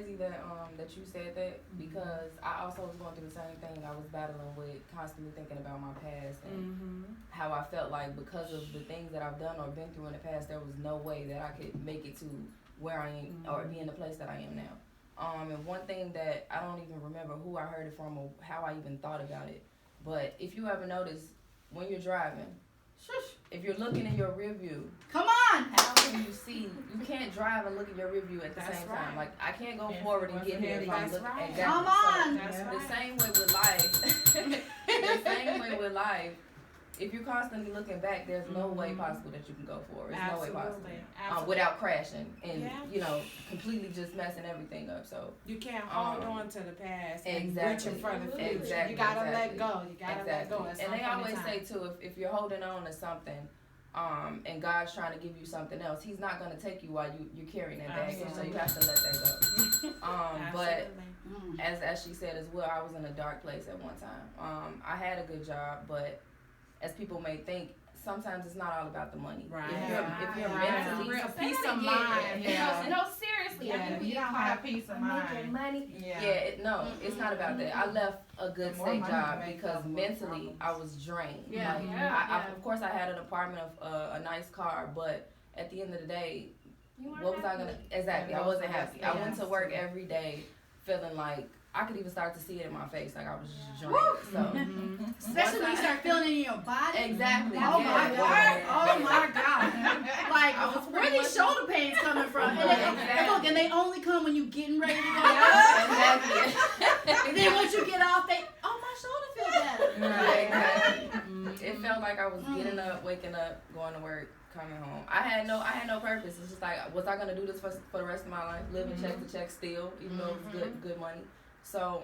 crazy that you said that, because I also was going through the same thing. I was battling with constantly thinking about my past and how I felt like because of the things that I've done or been through in the past, there was no way that I could make it to where I am or be in the place that I am now. And one thing that I don't even remember who I heard it from or how I even thought about it, but if you ever notice when you're driving, if you're looking in your rear view, come on, how can you see? You can't drive and look in your rear view at the same time. Like, I can't go forward and get here if I'm looking. Right. Exactly. Come on. So, the same way with life. The same way with life. If you're constantly looking back, there's no way possible that you can go forward. There's no way possible without crashing and completely just messing everything up. So you can't hold on to the past and reach in front of the future. Exactly. You gotta let go. You gotta let go. And they always say too, if you're holding on to something, and God's trying to give you something else, He's not going to take you while you're carrying that baggage. So you have to let that go. But as she said as well, I was in a dark place at one time. I had a good job, but as people may think, sometimes it's not all about the money. Right. If you're mentally, real peace of mind. No, seriously. I think you don't have peace of mind. Money. It's not about that. I left a good state job because mentally I was drained. Of course, I had an apartment of a nice car, but at the end of the day, what was I gonna? Exactly, I wasn't happy. I went to work every day feeling like I could even start to see it in my face, like I was just drained. So, especially when you start feeling it in your body. Exactly. Oh my God. Oh my God. Like, where are these shoulder pains coming from? And they only come when you getting ready to go out. Exactly. And then once you get off, my shoulder feels better. Right. Exactly. It felt like I was getting up, waking up, going to work, coming home. I had no purpose. It's just like, was I gonna do this for the rest of my life? Living check to check still, even though it was good money. So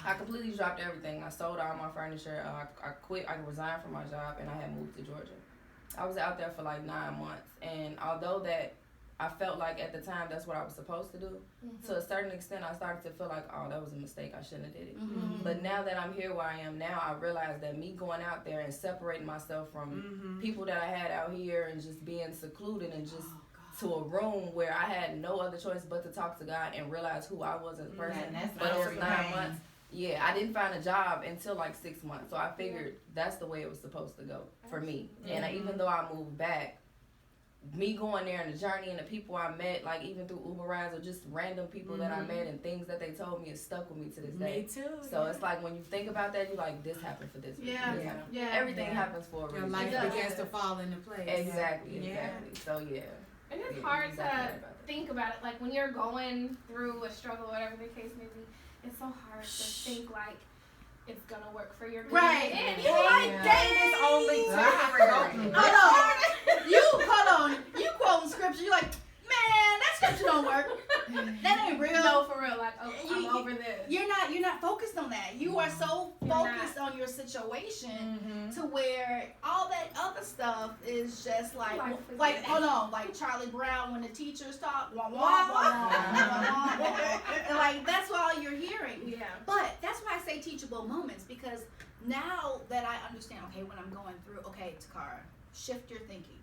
I completely dropped everything. I sold all my furniture. I quit. I resigned from my job, and I had moved to Georgia. I was out there for like 9 months, and although that I felt like at the time that's what I was supposed to do, to a certain extent I started to feel like, oh, that was a mistake. I shouldn't have did it. But now that I'm here where I am now, I realize that me going out there and separating myself from people that I had out here and just being secluded and just to a room where I had no other choice but to talk to God and realize who I was as a person. But it was 9 months. Yeah, I didn't find a job until like 6 months. So I figured that's the way it was supposed to go for me. And even though I moved back, me going there and the journey and the people I met, like even through Uber rides or just random people that I met and things that they told me, it stuck with me to this day. Me too. So it's like when you think about that, you're like, this happened for this reason. Everything happens for a reason. Your life begins to fall into place. Exactly. So And it's hard to think about it. Like when you're going through a struggle, whatever the case may be, it's so hard to think like it's gonna work for your good. Right. And you like dating is only temporary. Hold on. You quoting scripture. You're like, man, that scripture don't work. That ain't real. No, for real. Like, I'm over this. You're not focused on that. You are so focused on your situation to where all that other stuff is just like hold on, like Charlie Brown when the teachers talk, wah, wah, wah, wah. And like that's all you're hearing. Yeah. But that's why I say teachable moments, because now that I understand, okay, when I'm going through, okay, Takara, shift your thinking.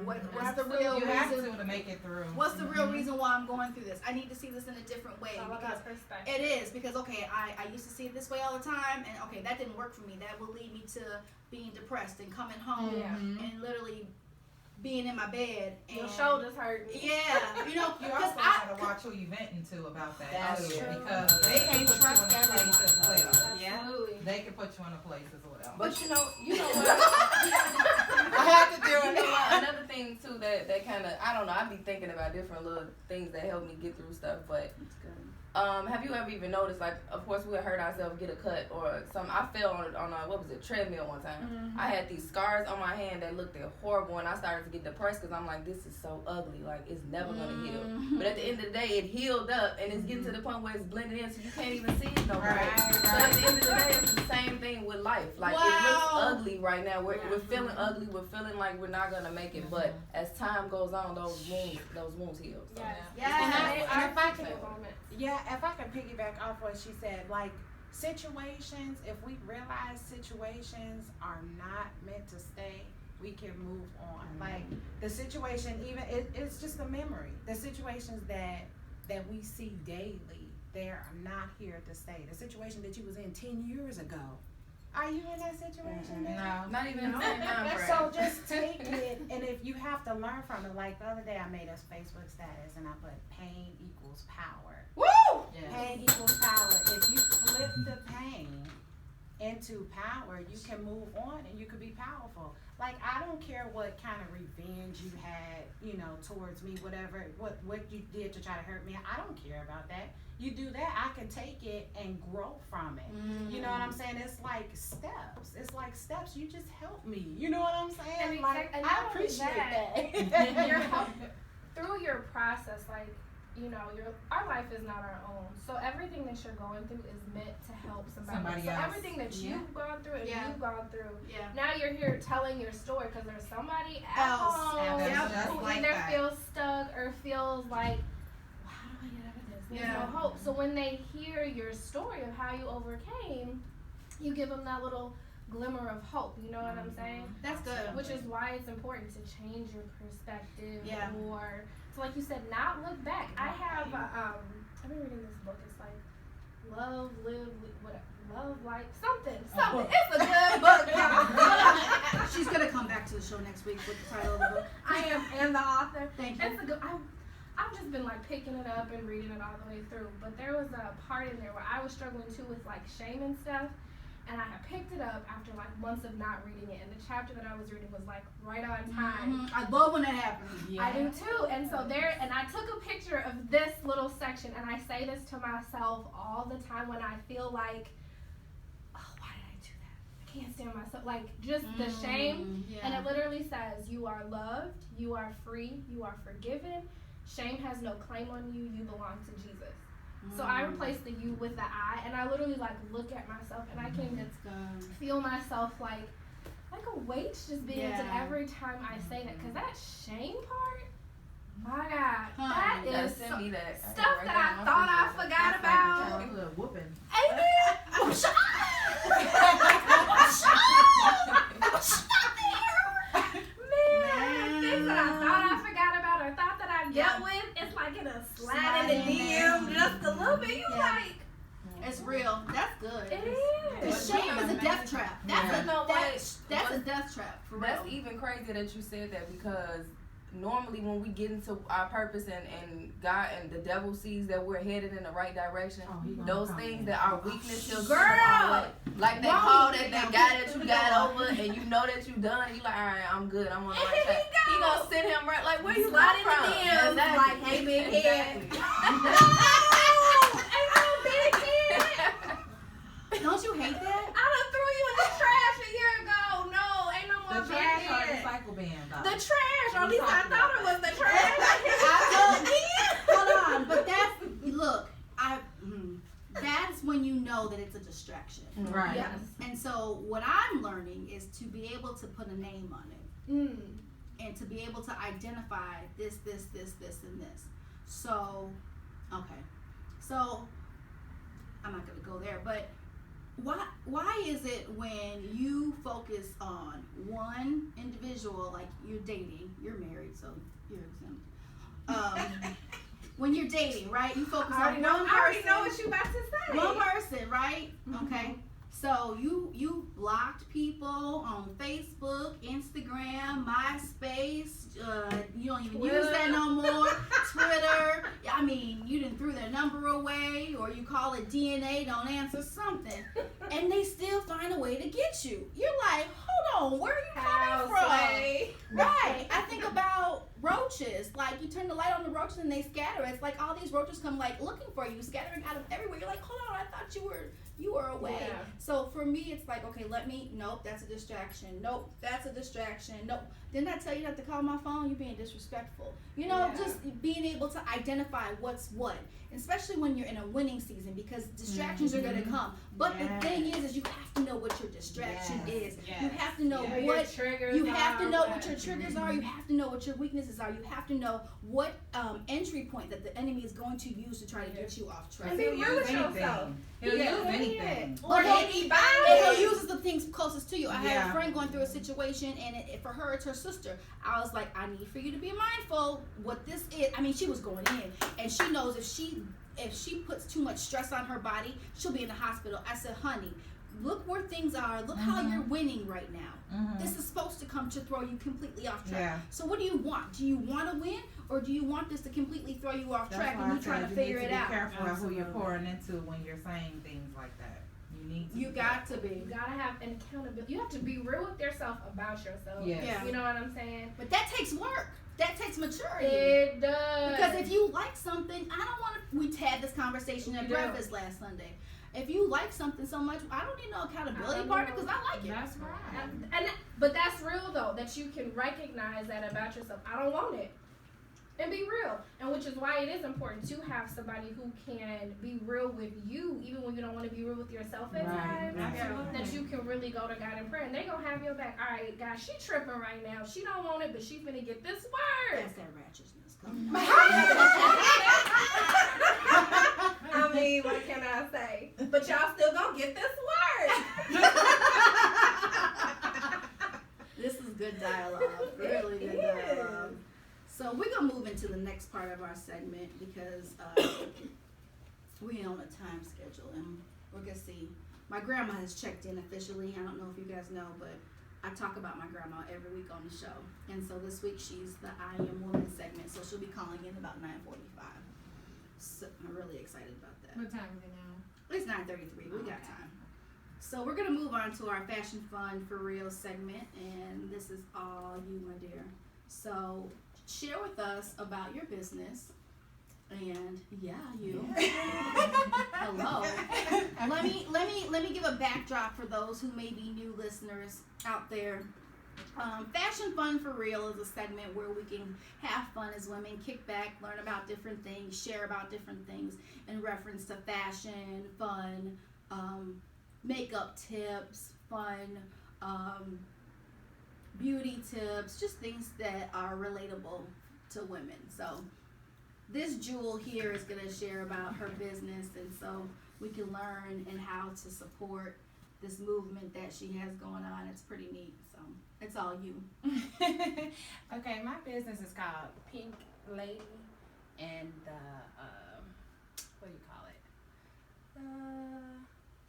What's the real you reason have to make it through? What's the real reason why I'm going through this? I need to see this in a different way. Because perspective. It is because okay, I used to see it this way all the time, and okay, that didn't work for me. That will lead me to being depressed and coming home and literally being in my bed and your shoulders hurt. Yeah, you know, you also gotta watch who you venting to about that. That's too, true. because they can put you in a place as well. Absolutely. They can put you in a place as well. But you know what? I have to do it. Another thing too that kind of, I don't know, I be thinking about different little things that help me get through stuff, but have you ever even noticed, like, of course we hurt ourselves, get a cut or something. I fell on a treadmill one time. I had these scars on my hand that looked horrible, and I started to get depressed because I'm like, this is so ugly, like it's never gonna heal. But at the end of the day, it healed up, and it's getting to the point where it's blended in, so you can't even see it no more. So at the end of the day, it's the same thing with life. Like it looks ugly right now. We're feeling ugly. We're feeling like we're not gonna make it. But as time goes on, those wounds heal. So. If I can piggyback off what she said, like situations, if we realize situations are not meant to stay, we can move on. Like the situation, even it's just a memory. The situations that that we see daily, they're not here to stay. The situation that you was in 10 years ago. Are you in that situation now? No. Not even in the same time frame. So just take it, and if you have to learn from it, like the other day I made a Facebook status and I put pain equals power. Woo! Pain equals power. If you flip the pain into power, you can move on and you can be powerful. Like, I don't care what kind of revenge you had, you know, towards me, whatever, what you did to try to hurt me. I don't care about that. You do that, I can take it and grow from it. You know what I'm saying? It's like steps. It's like steps. You just help me. You know what I'm saying? And like, and I not only appreciate that, that. Your help through your process, like, you know, our life is not our own. So everything that you're going through is meant to help somebody else. So everything that you've gone through and you've gone through, Yeah. now you're here telling your story because there's somebody Else. home Just who like either that. feels stuck or feels like, well, how do I get out of this? There's no hope. So when they hear your story of how you overcame, you give them that little glimmer of hope. You know what I'm saying? That's good. Which is why it's important to change your perspective. Yeah. Or, so like you said, not look back. I have, I've been reading this book. It's like Love, Live, Love, Like, something. It's a good book, y'all. She's gonna come back to the show next week with the title of the book. I am the author. Thank you. It's a good, I've just been like picking it up and reading it all the way through. But there was a part in there where I was struggling too with like shame and stuff. And I had picked it up after like months of not reading it. And the chapter that I was reading was like right on time. I love when that happens. I do too. And so and I took a picture of this little section, and I say this to myself all the time when I feel like, oh, why did I do that? I can't stand myself. Like, just the shame. Yeah. And it literally says, you are loved, you are free, you are forgiven. Shame has no claim on you, you belong to Jesus. So I replaced the you with the I, and I literally like look at myself, and I can feel myself like a weight just being lifted every time I say that. Cause that shame part, my God, that is Send me that. stuff that I thought I forgot about. Childhood whooping. Amen. Man, things that I thought I forgot about or thought that I dealt with, it's like in a slide in the DM just a little bit. You like, It's real. That's good. it The is. shame is a death trap. That's a death trap for real. That's even crazier that you said that, because normally when we get into our purpose and God and the devil sees that we're headed in the right direction, those things that are weakness, he'll Girl! like that call that guy that you got over and you know that you done, you like, all right, I'm good, I'm on the right track. He gonna send him right, like, where you Slide come in the from? DMs, like, hey, big head. Don't you hate that? I done threw you in the trash a year ago. No, ain't no more The trash or big the head. cycle band, though? The trash, or at least I thought it was the trash. Hold on, but that's when you know that it's a distraction. Right. Yes. And so what I'm learning is to be able to put a name on it and to be able to identify this, and this. So, okay. So, I'm not going to go there, but why is it when you focus on one individual, like you're dating, you're married, so you're exempt. When you're dating, right? You focus on one person. I already know what you about to say. One person, right? Okay. So you blocked people on Facebook, Instagram, MySpace. You don't even use that no more. Twitter. I mean, you didn't threw their number away, or you call it DNA, don't answer something, and they still find a way to get you. You're like, hold on, where are you coming from? Right. I think about roaches. Like, you turn the light on the roaches and they scatter. It's like all these roaches come like looking for you, scattering out of everywhere. You're like, hold on, I thought you were away. Yeah. So for me, it's like, okay, nope, that's a distraction. Nope, that's a distraction. Nope. Didn't I tell you not to call my phone? You're being disrespectful. You know, just being able to identify what's what, especially when you're in a winning season, because distractions are going to come. But the thing is you have to know what your distraction is. You have to know what triggers. you have to know what your triggers are. You have to know what your weaknesses are. You have to know what entry point that the enemy is going to use to try to get you off track. And be He'll real use with yourself. anything. He'll Yeah. use anything. Or anybody. And he'll use the things closest to you. I had Yeah. a friend going through a situation, and for her, it's her sister. I was like, I need for you to be mindful what this is. I mean, she was going in, and she knows if she puts too much stress on her body, she'll be in the hospital. I said, honey, look where things are. Look how you're winning right now. This is supposed to come to throw you completely off track. Yeah. So what do you want? Do you want to win, or do you want this to completely throw you off track That's why and I you're trying said to you figure need it to out? be careful of who you're Absolutely. pouring into when you're saying things like that. You need to. You be got to careful. be. You gotta have an accountability. You have to be real with yourself about yourself. Yes. Yeah. You know what I'm saying? But that takes work. That takes maturity. It does. Because if you like something, I don't want to. We had this conversation at You do. breakfast last Sunday. If you like something so much, I don't need no accountability I partner know. because I like it. That's right. But that's real though, that you can recognize that about yourself. I don't want it. And be real. And which is why it is important to have somebody who can be real with you, even when you don't want to be real with yourself at Right. times. Absolutely. That you can really go to God and pray. And they gonna have your back. All right, God, she tripping right now. She don't want it, but she's gonna get this word. That's that ratchetness coming. I mean, what can I say? But y'all still gonna get this word. This is good dialogue. Really good dialogue. So we're gonna move into the next part of our segment because we're on a time schedule and we're gonna see. My grandma has checked in officially. I don't know if you guys know, but I talk about my grandma every week on the show. And so this week she's the I Am Woman segment, so she'll be calling in about 9:45. So I'm really excited about that. What time is it now? It's 9:33. We got Okay. time. So we're gonna move on to our Fashion Fun for Real segment, and this is all you, my dear. So share with us about your business, and you. Hello. Let me give a backdrop for those who may be new listeners out there. Fashion Fun for Real is a segment where we can have fun as women, kick back, learn about different things, share about different things in reference to fashion, fun, makeup tips, fun, beauty tips, just things that are relatable to women. So this jewel here is going to share about her business, and so we can learn and how to support this movement that she has going on. It's pretty neat. So it's all you. Okay, my business is called Pink Lady, and what do you call it?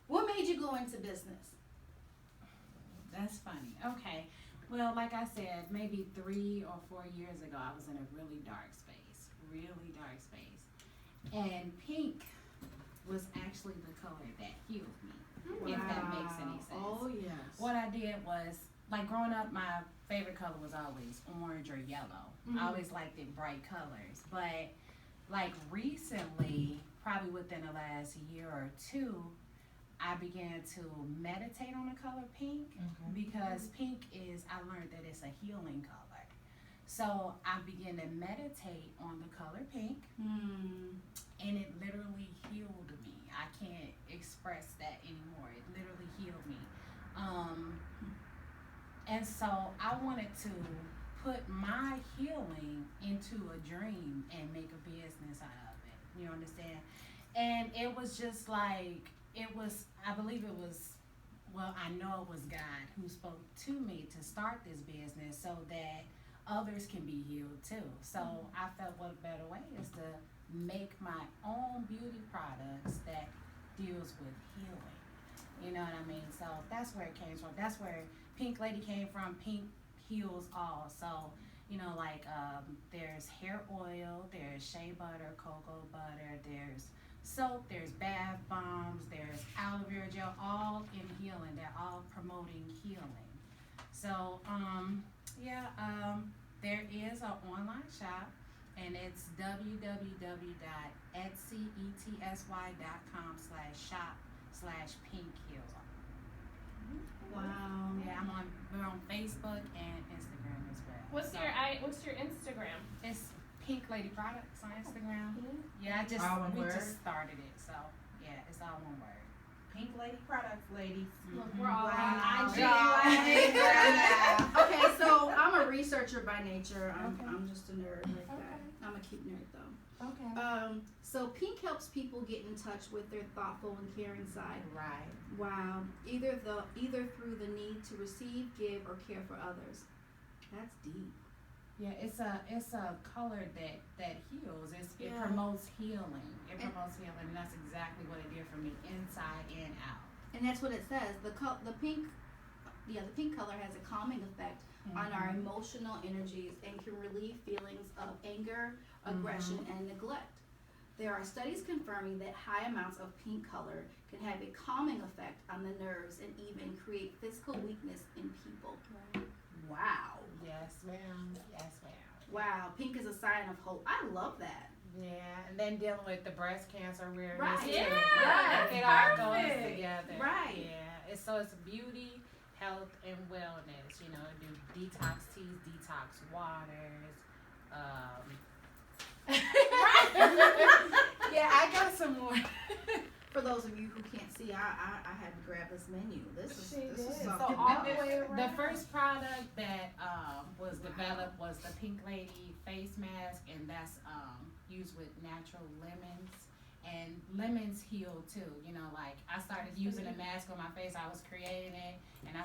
What made you go into business? That's funny. Okay, well, like I said, maybe 3 or 4 years ago, I was in a really dark space, and pink was actually the color that healed me, if that makes any sense. Oh yes. What I did was, like growing up, my favorite color was always orange or yellow. I always liked it bright colors. But like recently, probably within the last year or two, I began to meditate on the color pink because pink is, I learned that it's a healing color. So I began to meditate on the color pink, and it literally healed me. I can't express that anymore. It literally healed me. And so I wanted to put my healing into a dream and make a business out of it. You understand? And it was just like, I believe it was, well, I know it was God who spoke to me to start this business so that others can be healed too. So I felt what better way is to make my own beauty products that deals with healing. You know what I mean? So that's where it came from. That's where Pink Lady came from. Pink heals all. So, you know, like there's hair oil, there's shea butter, cocoa butter, there's soap, there's bath bombs, there's aloe vera gel, all in healing. They're all promoting healing. So, there is an online shop, and it's www.etsy.com/shop/pinkheals. Wow. Yeah, we're on Facebook and Instagram as well. What's So, your Instagram? It's Pink Lady Products on Instagram. Mhm. Yeah, All one we word? just started it, so yeah, it's all one word. Pink Lady products, ladies. Look, we're all Wow. on IG. Okay, so I'm a researcher by nature. Okay. I'm just a nerd like that. Okay. I'm a cute nerd though. Okay. So pink helps people get in touch with their thoughtful and caring side. Right. Wow. Either through the need to receive, give, or care for others. That's deep. Yeah, it's a color that heals. It Yeah. promotes healing. It And- promotes healing, and that's exactly what it did for me, inside and out. And that's what it says. The pink color has a calming effect on our emotional energies and can relieve feelings of anger, aggression, and neglect. There are studies confirming that high amounts of pink color can have a calming effect on the nerves and even create physical weakness in people. Wow. Yes, ma'am. Yes, ma'am. Wow. Pink is a sign of hope. I love that. Yeah, and then dealing with the breast cancer awareness Right. too. Yeah, Right. It all goes perfect. together. Right. Yeah. It's beauty, health, and wellness. You know, do detox teas, detox waters. Yeah, I got some more. For those of you who can't see, I had to grab this menu. This is So something all else. the way around. The first product that was developed was the Pink Lady face mask, and that's used with natural lemons. And lemons heal too. You know, like I started using a mask on my face. I was creating it, and I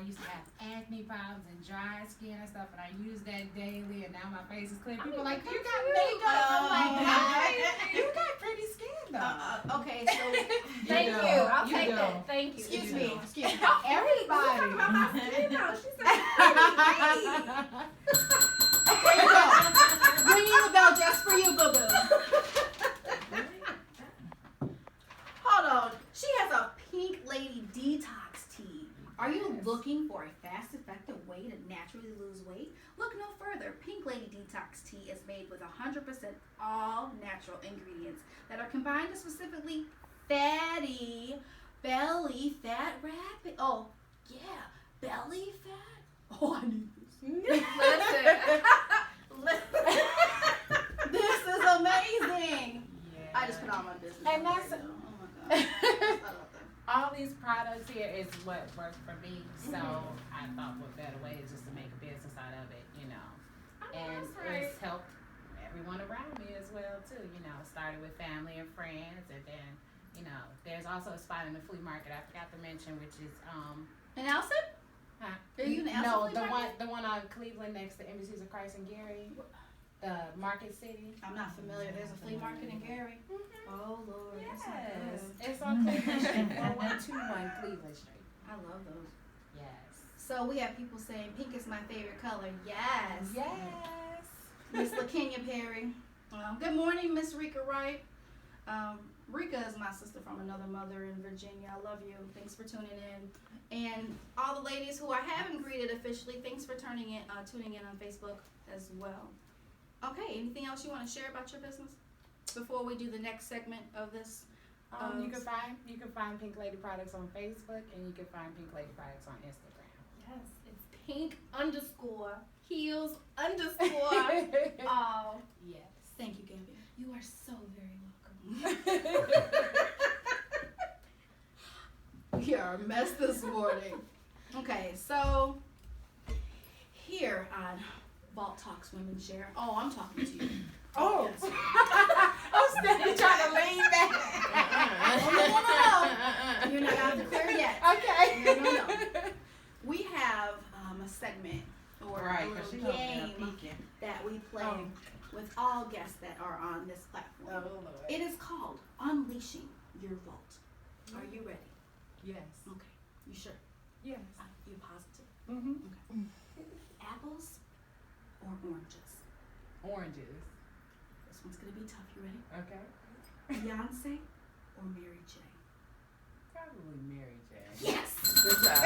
used to have acne problems and dry skin and stuff, and I use that daily, and now my face is clear. People are like, you got makeup. I'm like, you got pretty skin though. Okay, so Thank You you. know, I'll you take know. that. Thank you. excuse You me. know. Excuse me. Everybody. About my skin now. She said, There you go. Ringing the bell just for you, boo boo. Hold on. She has a Pink Lady detox tea. Are you looking for a fast, effective way to naturally lose weight? Look no further. Pink Lady Detox Tea is made with 100% all natural ingredients that are combined to specifically fatty belly fat rapid. Oh, yeah, belly fat. Oh, I need this. listen. This is amazing. Yeah. I just put all my business. And out that's- there, though. Oh my god. I love them. All these products here is what worked for me, so I thought what better way is just to make a business out of it, you know. And That's right. it's helped everyone around me as well too, you know. Started with family and friends, and then, you know, there's also a spot in the flea market I forgot to mention, which is In Nelson? huh? Are you in the No, Elsa flea market? the one on Cleveland next to Embassies of Christ and Gary, the Market City. I'm not familiar. There's a flea market in Gary. Oh Lord. Yes, That's not good. it's on Cleveland Street, 4121 Cleveland Street. I love those. Yes. So we have people saying pink is my favorite color. Yes. Yes. Miss LaKenya Perry. Good morning, Miss Rika Wright. Rika is my sister from another mother in Virginia. I love you. Thanks for tuning in. And all the ladies who I haven't greeted officially, thanks for tuning in on Facebook as well. Okay, anything else you want to share about your business before we do the next segment of this? You can find Pink Lady products on Facebook, and you can find Pink Lady products on Instagram. Yes, it's pink_heels_. Oh, Yes. Thank you, Gabby. you are so very welcome. We are a mess this morning. Okay, so here on Vault Talks Women Share. Oh, I'm talking to you. Oh. Yes. I'm steady trying to lean back. No. You're not out the clear yet. Okay. No. We have a segment or Right, a 'cause little she's over there game peeking. that we play Oh. with all guests that are on this platform. Oh, Lord. It is called Unleashing Your Vault. Are you ready? Yes. Okay. You sure? Yes. You positive? Mm-hmm. Apples or oranges? Oranges. This one's gonna be tough. You ready? Okay. Beyonce or Mary J? Probably Mary J. Yes. Good job.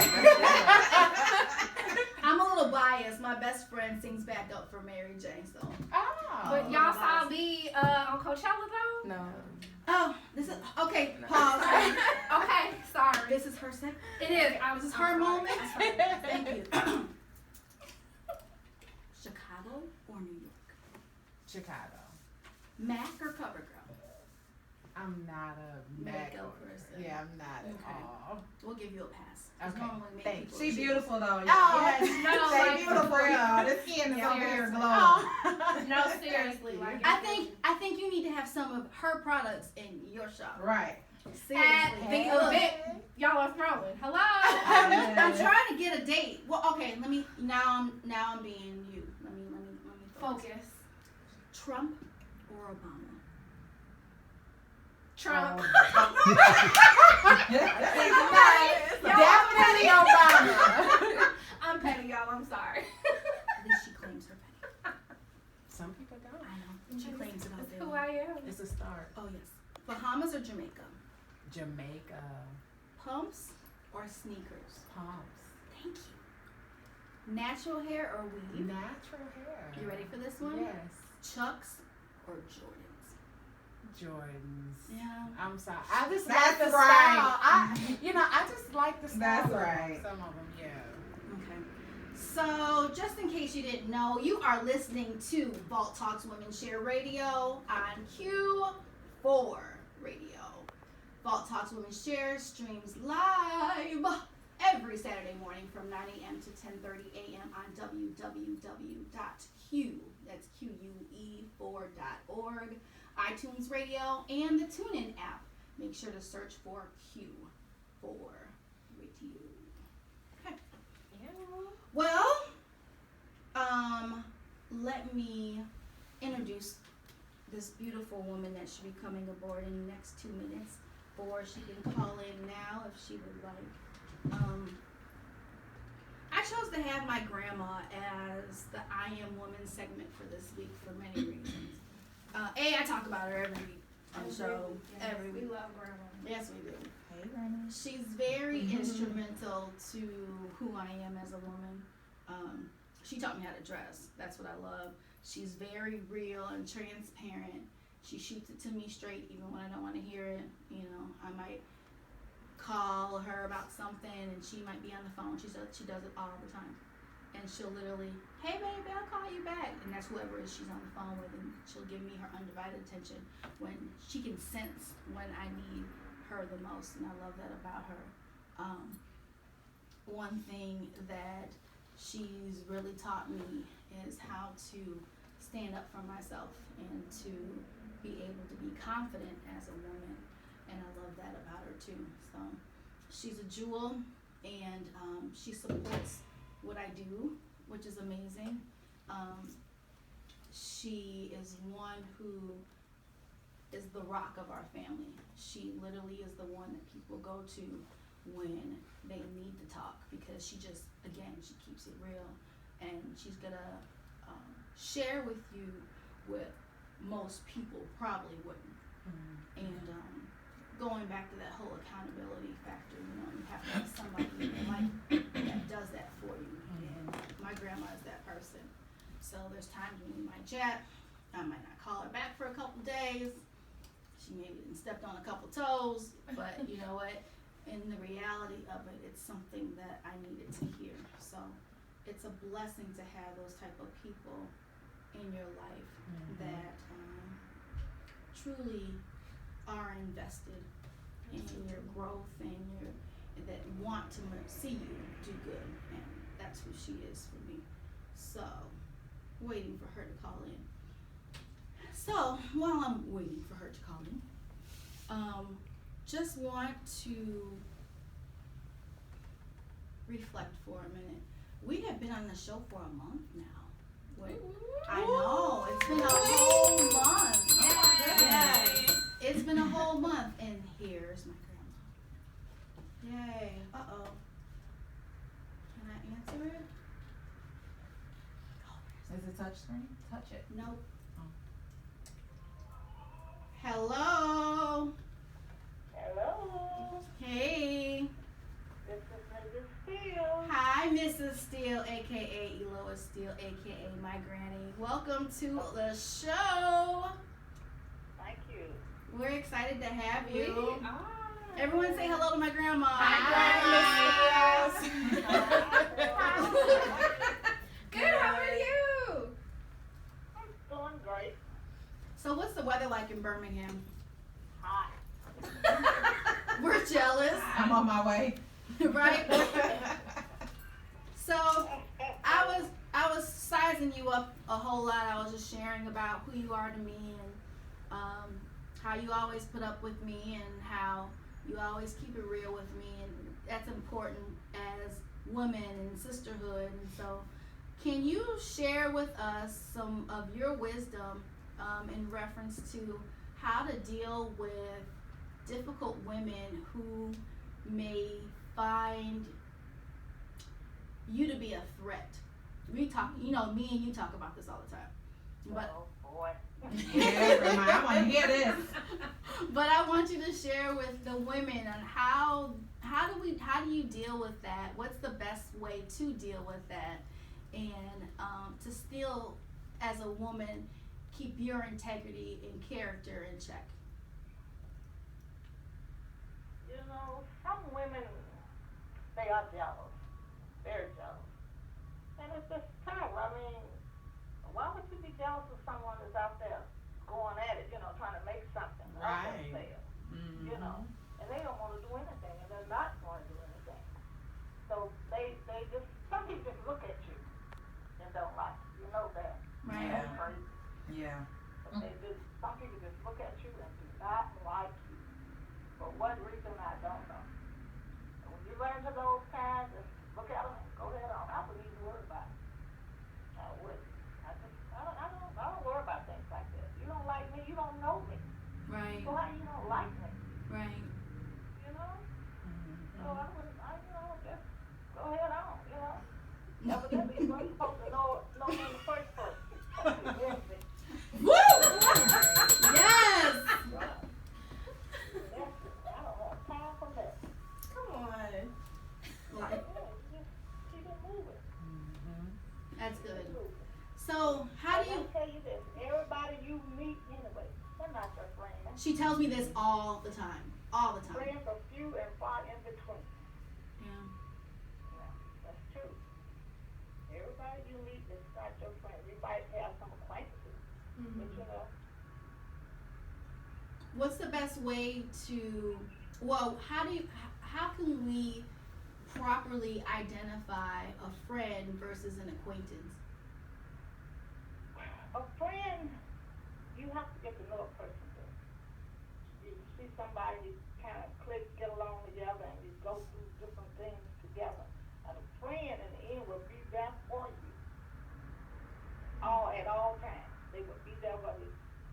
I'm a little biased. My best friend sings back up for Mary J. So. Oh. But y'all saw me on Coachella though? No. Oh, this is okay. No. Pause. Okay, sorry. This is her segment. It is. This is her moment. Thank you. Chicago or New York? Chicago. Mac or CoverGirl? I'm not a makeup person. Yeah, I'm not Okay. at all. We'll give you a pass. 'Cause Okay. normally make Thanks. people She choose. beautiful though. Oh, Yes. No, She like, beautiful, for real. y'all. The skin is Yeah, over here seriously. glowing. Oh. No, seriously. Like, I think you need to have some of her products in your shop. Right. Seriously. At the event, y'all are throwing. Hello. I'm trying to get a date. Well, okay. Let me. Now I'm being you. Let me. Focus. Trump or Obama? Trump. Definitely Obama. I'm petty, y'all. I'm sorry. At least she claims her petty. Some people don't. I know. She claims it out It's there. who I am. It's a start. Oh yes. Bahamas or Jamaica? Jamaica. Pumps or sneakers? Pumps. Thank you. Natural hair or weave? Natural hair. You ready for this one? Yes. Chucks or Jordans? Jordans. Yeah. I'm sorry. I just That's like the right. style. I just like the style. That's of them. right. Some of them, yeah. Okay. So, just in case you didn't know, you are listening to Vault Talks Women Share Radio on Q4 Radio. Vault Talks Women Share streams live every Saturday morning from 9 a.m. to 10:30 a.m. on www.que4.org, iTunes Radio, and the TuneIn app. Make sure to search for Q4 Radio. Well, let me introduce this beautiful woman that should be coming aboard in the next 2 minutes, or she can call in now if she would like. I chose to have my grandma as the I Am Woman segment for this week for many reasons. I talk about her every week on the show, every We week. love grandma. Yes, we do. Hey, Granny. She's very instrumental to who I am as a woman. She taught me how to dress. That's what I love. She's very real and transparent. She shoots it to me straight even when I don't want to hear it. You know, I might call her about something and she might be on the phone. She does it all the time. And she'll literally, hey baby, I'll call you back. And that's whoever it is she's on the phone with, and she'll give me her undivided attention when she can sense when I need her the most, and I love that about her. One thing that she's really taught me is how to stand up for myself and to be able to be confident as a woman, and I love that about her too. So she's a jewel, and she supports what I do, which is amazing. She is one who is the rock of our family. She literally is the one that people go to when they need to talk, because she just, again, she keeps it real, and she's gonna share with you what most people probably wouldn't. And going back to that whole accountability factor, you know, you have to have somebody in your life that does that for you. And my grandma is that person. So there's times when we might chat, I might not call her back for a couple days. She maybe stepped on a couple toes, but you know what? In the reality of it, it's something that I needed to hear. So it's a blessing to have those type of people in your life that truly are invested in your growth and that want to see you do good, and that's who she is for me. So, waiting for her to call in. So, while I'm waiting for her to call in, just want to reflect for a minute. We have been on the show for a month now. I know, it's been a whole month. Yes. It's been a whole month, and here's my grandma. Yay. Uh-oh. Can I answer it? Is it touch screen? Touch it. Nope. Oh. Hello. Hello, Hey. this is Mrs. Steele. Hi, Mrs. Steele, aka Elois Steele, aka my granny. Welcome to the show. Thank you. We're excited to have We you. are. Everyone say hello to my grandma. Hi, Good, how are you? I'm doing great. So what's the weather like in Birmingham? Hot. I'm on my way. Right? So I was sizing you up a whole lot. I was just sharing about who you are to me and how you always put up with me and how you always keep it real with me, and that's important as women and sisterhood. And so can you share with us some of your wisdom in reference to how to deal with difficult women who may find you to be a threat? We talk, me and you talk about this all the time. But Oh boy. Yeah, Grandma, I want to hear this. but I want you to share with the women on how do you deal with that? What's the best way to deal with that, and to still, as a woman, keep your integrity and character in check? You know, some women, they are jealous. Very jealous. And it's just terrible. I mean, why would you be jealous of someone that's out there going at it, trying to make something of Right. themselves, Mm-hmm. and they don't want to do anything, and they're not going to do anything. So they just, some people just look at you and don't like you. You know that. Right. That's crazy. Yeah. But some people just look at you and do not like you. For what reason, I don't know. And when you learn to those kinds, just look at them and go ahead on. I wouldn't even worry about it. I wouldn't. I don't worry about things like that. You don't like me, you don't know me. Right. So how you don't like me? Right. You know? So I wouldn't, just go ahead on, Evidently, you're supposed to know me in the first place. Woo! Yes. I don't have time for that. Come on. Okay, Just keep it moving. that's good. Keep it moving. So how do And you? I tell you this, everybody you meet anyway, they're not your friends. She tells me this all the time. All the time. Friends are few and far in between. Yeah. Yeah, that's true. Everybody you meet is not your friend. You might have some acquaintances, but What's the best way to? Well, how can we properly identify a friend versus an acquaintance? a friend, you have to get to know a person first. You see somebody, you kind of click, get along together, and you go through different things together. And a friend in the end will be there for you. At all times. They will be there whether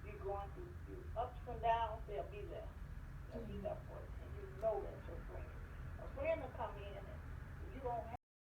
you're going through ups and downs, they'll be there. They'll be there for you. And you know that's your friend. A friend will come in and you don't